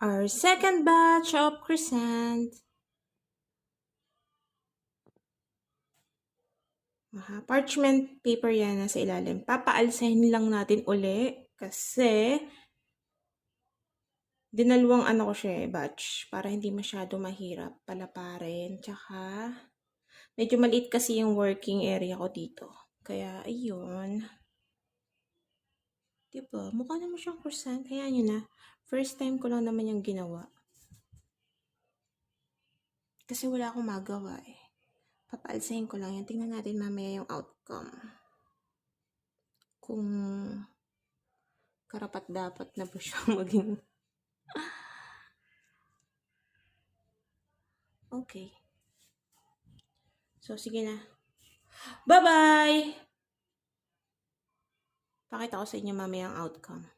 Our second batch of crescent. Parchment paper yan nasa ilalim. Papaalsahin lang natin uli kasi dinalawang ko siya batch para hindi masyado mahirap palaparin. Tsaka medyo maliit kasi yung working area ko dito. Kaya ayun. Diba? Mukha naman siyang crescent. Hayaan nyo na. First time ko lang naman yung ginawa. Kasi wala akong magawa eh. Papaalsahin ko lang yan. Tingnan natin mamaya yung outcome. Kung karapat-dapat na ba siya maging... Okay. So, sige na. Bye-bye! Pakita ko sa inyo mamaya ang outcome.